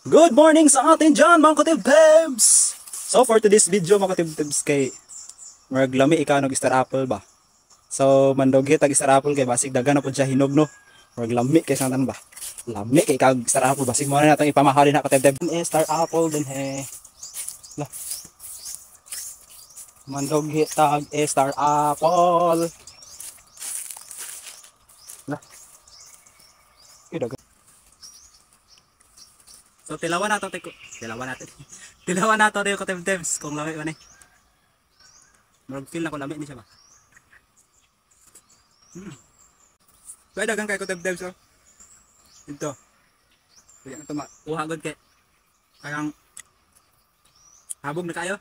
Good morning sa atin dyan mga katibtibs! So for today's video mga katibtibs kay maglami ikaw ng star apple ba? So mandoghi tag star apple kay basig dagan na po siya hinog no? Maglami kay santan ba? Lami kay ikaw star apple basig mo na natong ipamahali na katibtibs. Star apple din he. Lah. Mandoghi tag star apple. Lah. So tilawan nato tilawan nato tayo katibtibs kung lami man eh. Murag feel na ko lami ni siya ba? Kaya dagang kay katibtibs oh. Ito. Kaya ito makuha agad kay parang habog na kayo.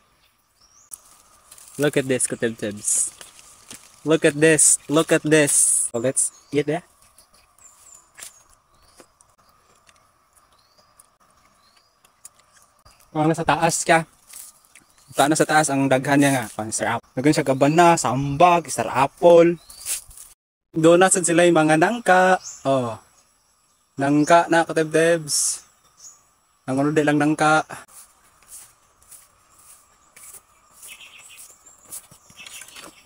Look at this katibtibs. Look at this. Look at this. So let's eat it. Kung nasa taas ka, nasa taas ang daghan niya nga, pang star apple. Daghan siya gabana, sambag, star apple. Doon nasan sila yung mga nangka. Oh. Nangka na katibtibs. Ang lang nangka.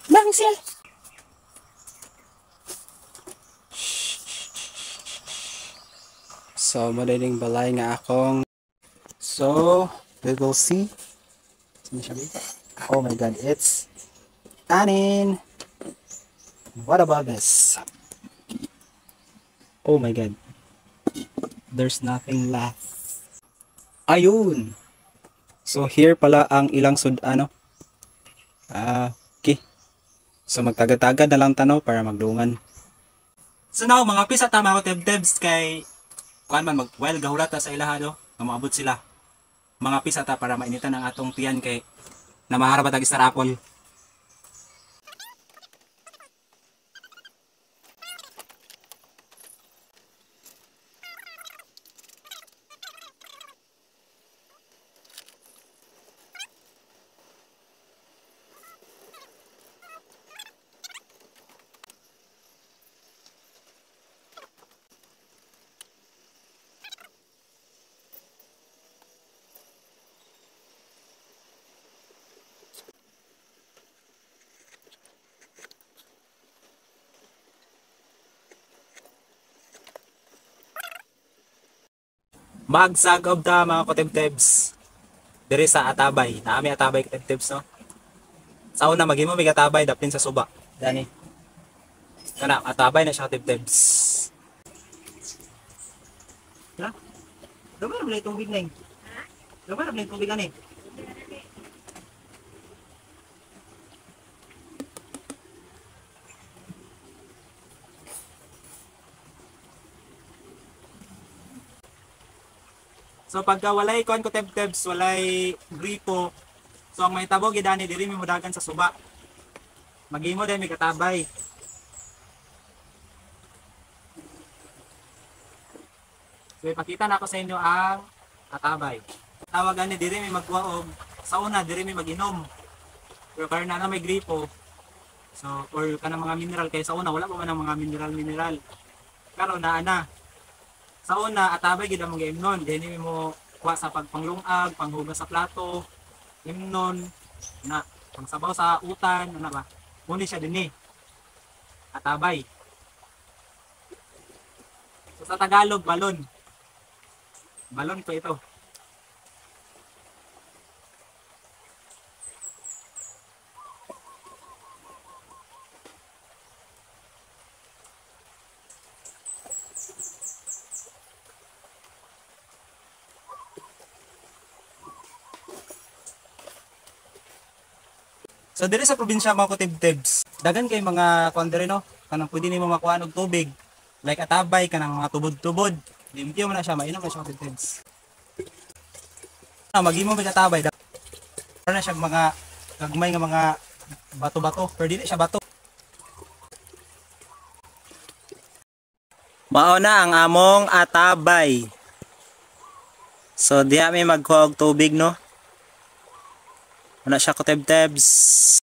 Nangsil! So, madaling balay nga akong. So, we will see. Oh my god, it's tanin. What about this? Oh my god. There's nothing left. Ayun. So, here pala ang ilang ano. Okay. So, magtagad-tagad na lang tanaw para magdungan. So now, mga pisa tama ko tebs kay kuan man mag-wild gahulata sa ilahado. Maabot sila. Mga pisata para mainitan ang atong tiyan kay na maharapat ang star apple. Magsagab ta mga katibtibs diri sa Atabay. Naami Atabay katibtibs no. Sa una maghimo mig Atabay dapin sa suba. Dani. Kana Atabay na siya katibtibs. Ha? Dapat na itong tubig ning. Dapat na itong tubig ani. So pagka walay kuan ko tebs, walay gripo. So ang may tabog gidani diri mi mudagan sa suba. Maghimo din mi katabay. So ipakita na ako sa inyo ang katabay. Tawagan ni diri mi magkuha og sa una diri mi maginom. Pero karon na may gripo. So or kanang mga mineral kay sa una wala pa man ang mga mineral. Karon na. Sa una, Atabay gid ang imnon. Dili mo kuha sa pagpanglungag, panghugas sa plato, imnon, na pangsabaw sa utan, ano ba? Muni siya dinhi. Atabay. So sa Tagalog, balon. Balon po ito. So diri sa probinsya mga katibtibs, dagan kay mga kuan diri no, kanang pwede nimo makuha og tubig. Like Atabay kanang mga tubod-tubod. Limpyo man na siya, mainom na siya katibtibs. Maghimo ba Atabay? Na siya mga gagmay nga mga bato-bato, pero dili siya bato. Mao na ang among Atabay. So diha may magkuha og tubig no. Wala siya katibtibs.